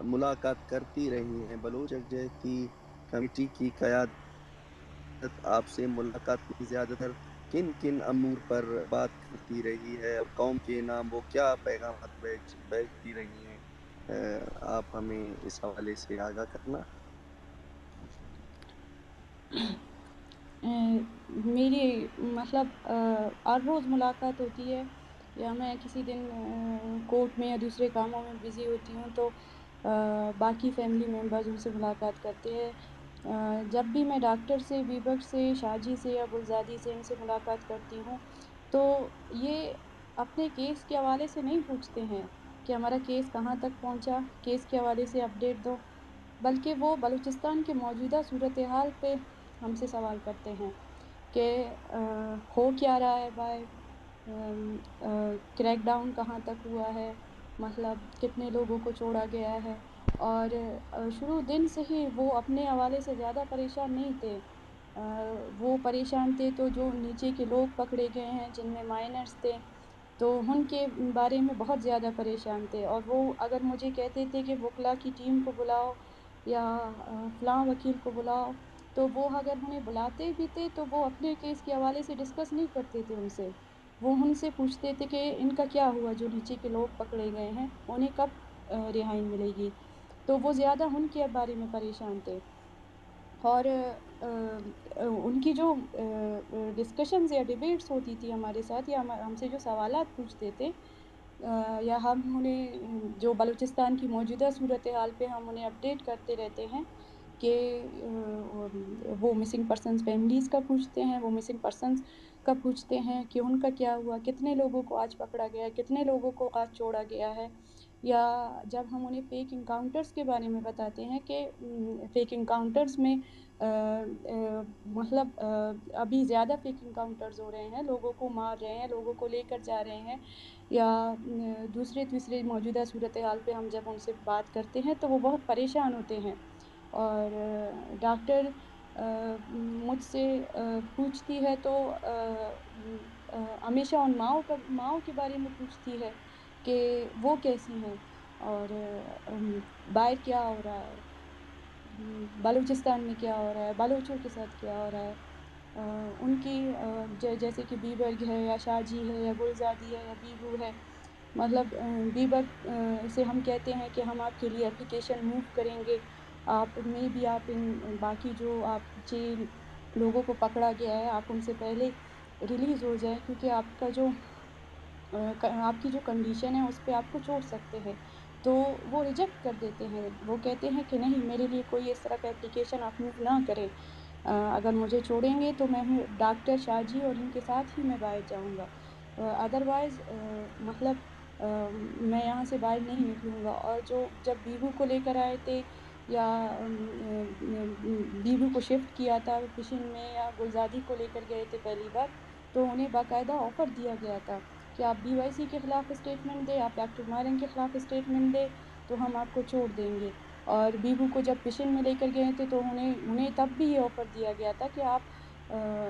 ملاقات کرتی رہی ہیں؟ بلوچ یکجہتی کمیٹی کی قیادت آپ سے ملاقات میں زیادہ تر کن کن امور پر بات کرتی رہی ہے، اور قوم کے نام وہ کیا پیغامات بھیجتی رہی ہیں؟ آپ ہمیں اس حوالے سے آگاہ کرنا۔ میری مطلب ہر روز ملاقات ہوتی ہے، یا میں کسی دن کورٹ میں یا دوسرے کاموں میں بزی ہوتی ہوں تو باقی فیملی ممبرز ان سے ملاقات کرتے ہیں۔ جب بھی میں ڈاکٹر سے، بیبر سے، شاجی سے یا گلزادی سے ان سے ملاقات کرتی ہوں تو یہ اپنے کیس کے حوالے سے نہیں پوچھتے ہیں کہ ہمارا کیس کہاں تک پہنچا، کیس کے حوالے سے اپڈیٹ دو، بلکہ وہ بلوچستان کے موجودہ صورتحال پہ ہم سے سوال کرتے ہیں کہ ہو کیا رہا ہے باہر، کریک ڈاؤن کہاں تک ہوا ہے، مطلب کتنے لوگوں کو چھوڑا گیا ہے۔ اور شروع دن سے ہی وہ اپنے حوالے سے زیادہ پریشان نہیں تھے، وہ پریشان تھے تو جو نیچے کے لوگ پکڑے گئے ہیں جن میں مائنرز تھے تو ان کے بارے میں بہت زیادہ پریشان تھے، اور وہ اگر مجھے کہتے تھے کہ وکلا کی ٹیم کو بلاؤ یا فلاں وکیل کو بلاؤ، تو وہ اگر انہیں بلاتے بھی تھے تو وہ اپنے کیس کے حوالے سے ڈسکس نہیں کرتے تھے ان سے، وہ ان سے پوچھتے تھے کہ ان کا کیا ہوا، جو نیچے کے لوگ پکڑے گئے ہیں انہیں کب رہائی ملے گی، تو وہ زیادہ ان کے بارے میں پریشان تھے۔ اور ان کی جو ڈسکشنز یا ڈیبیٹس ہوتی تھی ہمارے ساتھ، یا ہم سے جو سوالات پوچھتے تھے، یا ہم انہیں جو بلوچستان کی موجودہ صورتحال پہ ہم انہیں اپڈیٹ کرتے رہتے ہیں کہ وہ مسنگ پرسنز فیملیز کا پوچھتے ہیں، وہ مسنگ پرسنز کا پوچھتے ہیں کہ ان کا کیا ہوا، کتنے لوگوں کو آج پکڑا گیا ہے، کتنے لوگوں کو آج چھوڑا گیا ہے۔ یا جب ہم انہیں فیک انکاؤنٹرز کے بارے میں بتاتے ہیں کہ فیک انکاؤنٹرز میں مطلب ابھی زیادہ فیک انکاؤنٹرز ہو رہے ہیں، لوگوں کو مار رہے ہیں، لوگوں کو لے کر جا رہے ہیں، یا دوسرے تیسرے موجودہ صورتحال پہ ہم جب ان سے بات کرتے ہیں تو وہ بہت پریشان ہوتے ہیں۔ اور ڈاکٹر مجھ سے پوچھتی ہے تو ہمیشہ ان ماؤں کے بارے میں پوچھتی ہے کہ وہ کیسی ہیں، اور باہر کیا ہو رہا ہے، بلوچستان میں کیا ہو رہا ہے، بلوچوں کے ساتھ کیا ہو رہا ہے۔ ان کی جیسے کہ بیبرگ ہے یا شاجی ہے یا گلزادی ہے یا بیبو ہے، مطلب بیبرگ سے ہم کہتے ہیں کہ ہم آپ کے لیے اپلیکیشن موو کریں گے، آپ میں بھی آپ ان باقی جو آپ جیل لوگوں کو پکڑا گیا ہے آپ ان سے پہلے ریلیز ہو جائیں، کیونکہ آپ کا جو آپ کی جو کنڈیشن ہے اس پہ آپ کو چھوڑ سکتے ہیں۔ تو وہ ریجیکٹ کر دیتے ہیں، وہ کہتے ہیں کہ نہیں، میرے لیے کوئی اس طرح کا اپلیکیشن آپ موو نہ کریں، اگر مجھے چھوڑیں گے تو میں ڈاکٹر شاجی اور ان کے ساتھ ہی میں باہر جاؤں گا، ادروائز مطلب میں یہاں سے باہر نہیں نکلوں گا۔ اور جب بیبو کو لے کر آئے تھے یا بیبو کو شفٹ کیا تھا پشن میں، یا گلزادی کو لے کر گئے تھے پہلی بار، تو انہیں باقاعدہ آفر دیا گیا تھا کہ آپ بی وائی سی کے خلاف اسٹیٹمنٹ دیں، آپ ڈاکٹر مارنگ کے خلاف اسٹیٹمنٹ دیں تو ہم آپ کو چھوڑ دیں گے۔ اور بیبو کو جب پشن میں لے کر گئے تھے تو انہیں تب بھی یہ آفر دیا گیا تھا کہ آپ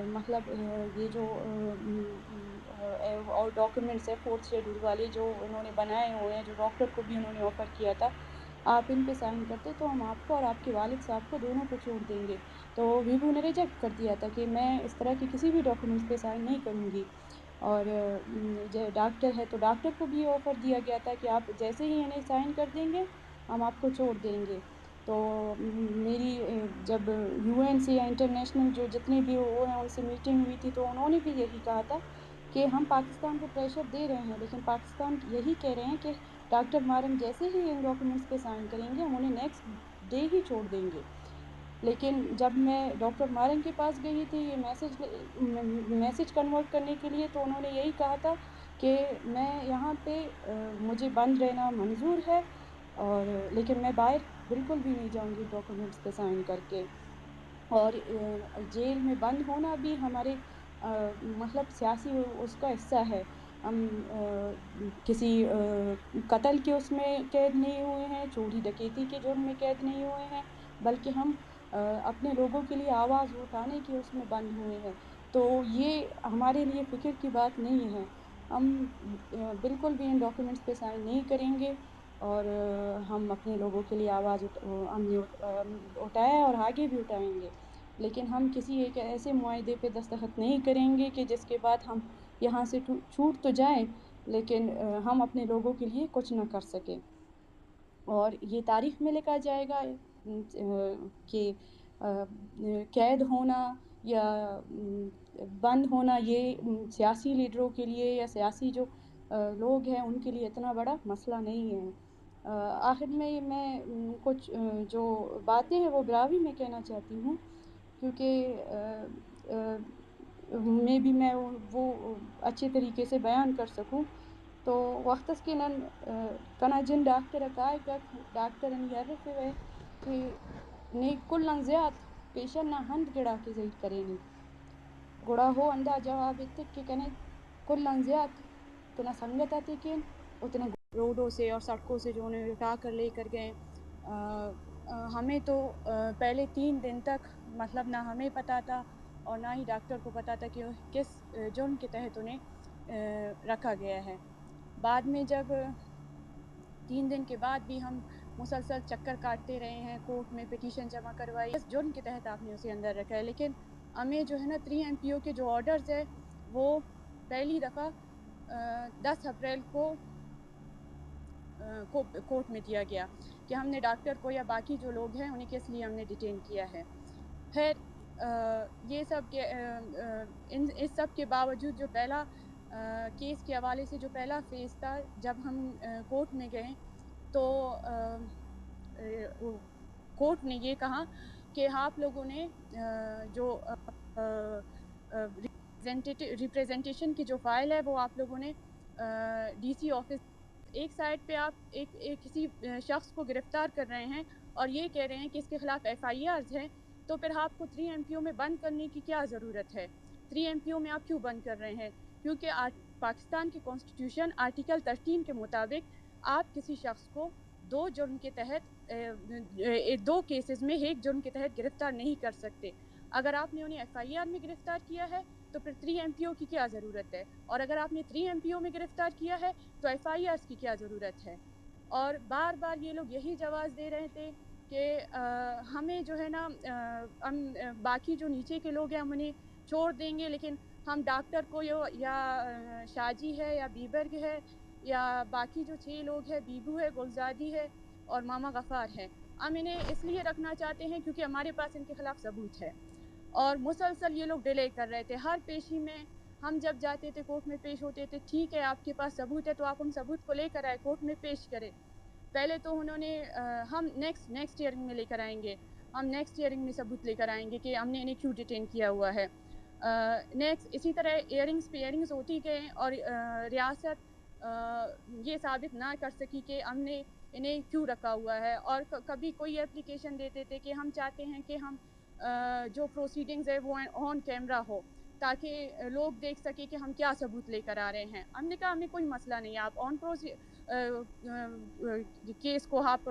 مطلب یہ جو اور ڈاکیومنٹس ہے فورتھ شیڈول والے جو انہوں نے بنائے ہوئے ہیں، جو ڈاکٹر کو بھی انہوں نے آفر کیا تھا، آپ ان پہ سائن کرتے تو ہم آپ کو اور آپ کے والد صاحب کو دونوں کو چھوڑ دیں گے۔ تو بیبو نے ریجیکٹ کر دیا تھا کہ میں اس طرح کی کسی بھی ڈاکیومنٹس پہ سائن نہیں کروں گی۔ اور ڈاکٹر ہے تو ڈاکٹر کو بھی یہ آفر دیا گیا تھا کہ آپ جیسے ہی انہیں سائن کر دیں گے ہم آپ کو چھوڑ دیں گے۔ تو میری جب یو این سے یا انٹرنیشنل جو جتنے بھی وہ ہیں ان سے میٹنگ ہوئی تھی تو انہوں نے بھی یہی کہا تھا کہ ہم پاکستان کو پریشر دے رہے ہیں، لیکن پاکستان یہی کہہ رہے ہیں کہ ڈاکٹر مارنگ جیسے ہی ان ڈاکیومنٹس پہ سائن کریں گے ہم انہیں نیکسٹ ڈے ہی چھوڑ دیں گے۔ لیکن جب میں ڈاکٹر مارنگ کے پاس گئی تھی یہ میسج کنورٹ کرنے کے لیے، تو انہوں نے یہی کہا تھا کہ میں یہاں پہ مجھے بند رہنا منظور ہے، اور لیکن میں باہر بالکل بھی نہیں جاؤں گی ڈاکیومنٹس پہ سائن کر کے۔ اور جیل میں بند ہونا بھی ہمارے مطلب سیاسی اس کا حصہ ہے، ہم کسی قتل کے اس میں قید نہیں ہوئے ہیں، چوری ڈکیتی کے جرم میں قید نہیں ہوئے ہیں، بلکہ ہم اپنے لوگوں کے لیے آواز اٹھانے کے اس میں بند ہوئے ہیں۔ تو یہ ہمارے لیے فکر کی بات نہیں ہے، ہم بالکل بھی ان ڈاکیومنٹس پہ سائن نہیں کریں گے۔ اور ہم اپنے لوگوں کے لیے آواز ہم نے اٹھایا ہے اور آگے بھی اٹھائیں گے، لیکن ہم کسی ایک ایسے معاہدے پہ دستخط نہیں کریں گے کہ جس کے بعد ہم یہاں سے چھوٹ تو جائیں لیکن ہم اپنے لوگوں کے لیے کچھ نہ کر سکیں۔ اور یہ تاریخ میں لکھا جائے گا کہ قید ہونا یا بند ہونا یہ سیاسی لیڈروں کے لیے یا سیاسی جو لوگ ہیں ان کے لیے اتنا بڑا مسئلہ نہیں ہے۔ آخر میں کچھ جو باتیں ہیں وہ براوی میں کہنا چاہتی ہوں، کیونکہ میں وہ اچھے طریقے سے بیان کر سکوں تو وقتس کے نن کنا جن ڈاکٹر کائک ڈاکٹر یرف ہے کہ نی کلن زیاد پیشن نہ ہند گڑا کے زید کرینی گڑا ہو اندہ جواب اتک کہ کنے کلن زیاد کنا سنگت آتی کن اتنے روڈوں سے اور سڑکوں سے جو انہیں اٹھا کر لے کر گئے۔ ہمیں تو پہلے 3 دن تک مطلب نہ ہمیں پتہ تھا اور نہ ہی ڈاکٹر کو پتہ تھا کہ کس جرم کے تحت انہیں رکھا گیا ہے۔ بعد میں جب 3 دن کے بعد بھی ہم مسلسل چکر کاٹتے رہے ہیں، کورٹ میں پٹیشن جمع کروائی، اس جرم کے تحت آپ نے اسے اندر رکھا ہے، لیکن ہمیں جو ہے نا 3 MPO کے جو آرڈرز ہے وہ پہلی دفعہ 10 اپریل کو کورٹ میں دیا گیا کہ ہم نے ڈاکٹر کو یا باقی جو لوگ ہیں انہیں کس لیے ہم نے ڈیٹین کیا ہے۔ خیر یہ سب کے اس سب کے باوجود جو پہلا کیس کے حوالے سے جو پہلا فیز تھا جب ہم کورٹ میں گئے تو کورٹ نے یہ کہا کہ آپ لوگوں نے جو ریپریزنٹیشن کی جو فائل ہے وہ آپ لوگوں نے ڈی سی آفس ایک سائڈ پہ آپ ایک کسی شخص کو گرفتار کر رہے ہیں اور یہ کہہ رہے ہیں کہ اس کے خلاف FIRs ہیں، تو پھر آپ کو 3 MPO میں بند کرنے کی کیا ضرورت ہے؟ 3 MPO میں آپ کیوں بند کر رہے ہیں؟ کیونکہ پاکستان کی کانسٹیٹیوشن آرٹیکل 13 کے مطابق آپ کسی شخص کو 2 جرم کے تحت 2 کیسز میں ایک جرم کے تحت گرفتار نہیں کر سکتے۔ اگر آپ نے انہیں FIR میں گرفتار کیا ہے تو پھر 3 MPO کی کیا ضرورت ہے؟ اور اگر آپ نے 3 MPO میں گرفتار کیا ہے تو FIRs کی کیا ضرورت ہے؟ اور بار بار یہ لوگ یہی جواز دے رہے تھے کہ ہمیں جو ہے نا ہم باقی جو نیچے کے لوگ ہیں ہم انہیں چھوڑ دیں گے، لیکن ہم ڈاکٹر کو یا شاجی ہے یا بیبرگ ہے یا باقی جو 6 لوگ ہیں، بیبو ہے، گلزادی ہے اور ماما غفار ہے، ہم انہیں اس لیے رکھنا چاہتے ہیں کیونکہ ہمارے پاس ان کے خلاف ثبوت ہے۔ اور مسلسل یہ لوگ ڈیلے کر رہے تھے، ہر پیشی میں ہم جب جاتے تھے کورٹ میں پیش ہوتے تھے، ٹھیک ہے آپ کے پاس ثبوت ہے تو آپ ہم ثبوت کو لے کر آئے کورٹ میں پیش کریں۔ پہلے تو انہوں نے ہم نیکسٹ ایئرنگ میں لے کر آئیں گے، ہم نیکسٹ ایئرنگ میں ثبوت لے کر آئیں گے کہ ہم نے انہیں کیوں ڈیٹین کیا ہوا ہے۔ نیکسٹ اسی طرح ایئرنگز پہ ایئرنگز ہوتی گئیں اور ریاست یہ ثابت نہ کر سکی کہ ہم نے انہیں کیوں رکھا ہوا ہے، اور کبھی کوئی اپلیکیشن دیتے تھے کہ ہم چاہتے ہیں کہ ہم جو پروسیڈنگز ہے وہ آن کیمرہ ہو تاکہ لوگ دیکھ سکیں کہ ہم کیا ثبوت لے کر آ رہے ہیں۔ ہم نے کہا ہمیں کوئی مسئلہ نہیں ہے، آپ کیس کو آپ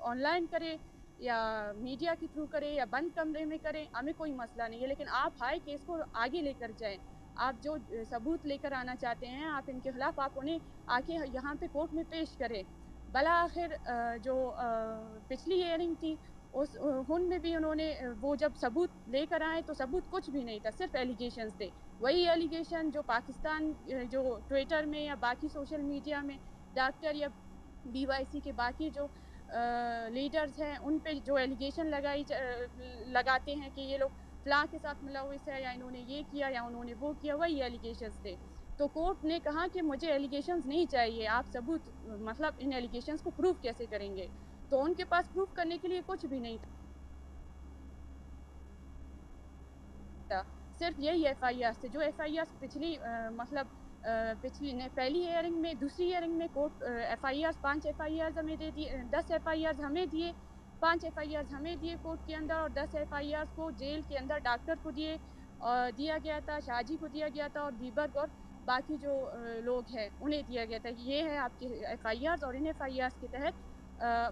آن لائن کریں یا میڈیا کے تھرو کریں یا بند کمرے میں کریں، ہمیں کوئی مسئلہ نہیں ہے، لیکن آپ ہائی کیس کو آگے لے کر جائیں، آپ جو ثبوت لے کر آنا چاہتے ہیں آپ ان کے خلاف آپ انہیں آ کے یہاں پہ کورٹ میں پیش کریں۔ بلاخر جو پچھلی ہیئرنگ تھی ان میں بھی انہوں نے وہ جب ثبوت لے کر آئے تو ثبوت کچھ بھی نہیں تھا، صرف ایلیگیشنز تھے، وہی ایلیگیشن جو پاکستان جو ٹویٹر میں یا باقی سوشل میڈیا میں ڈاکٹر یا BYC کے باقی جو لیڈرز ہیں ان پہ جو ایلیگیشن لگاتے ہیں کہ یہ لوگ فلاں کے ساتھ ملوث ہے یا انہوں نے یہ کیا یا انہوں نے وہ کیا، وہی ایلیگیشنز تھے۔ تو کورٹ نے کہا کہ مجھے ایلیگیشنز نہیں چاہیے، آپ ثبوت مطلب ان ایلیگیشنز کو پروف کیسے کریں گے؟ تو ان کے پاس پروف کرنے کے لیے کچھ بھی نہیں تھا، صرف یہی FIRs تھے جو FIRs پچھلی پہلی ہیئرنگ میں دوسری ہیئرنگ میں کورٹ FIRs 5 FIRs ہمیں دے دیے، 10 FIRs ہمیں دیے، 5 FIRs ہمیں دیے کورٹ کے اندر اور 10 FIRs کو جیل کے اندر ڈاکٹر کو دیا گیا تھا، شاجی کو دیا گیا تھا اور بیبرگ اور باقی جو لوگ ہیں انہیں دیا گیا تھا کہ یہ ہے آپ کے FIRs، اور ان FIRs کے تحت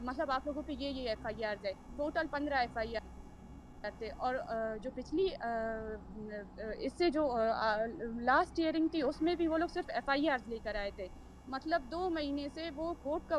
مطلب آپ لوگوں پہ یہ FIRs ہے، ٹوٹل 15 FIRs تھے۔ اور جو پچھلی اس سے جو لاسٹ ایئرنگ تھی اس میں بھی وہ لوگ صرف FIRs لے کر آئے تھے، مطلب 2 مہینے سے وہ کورٹ کا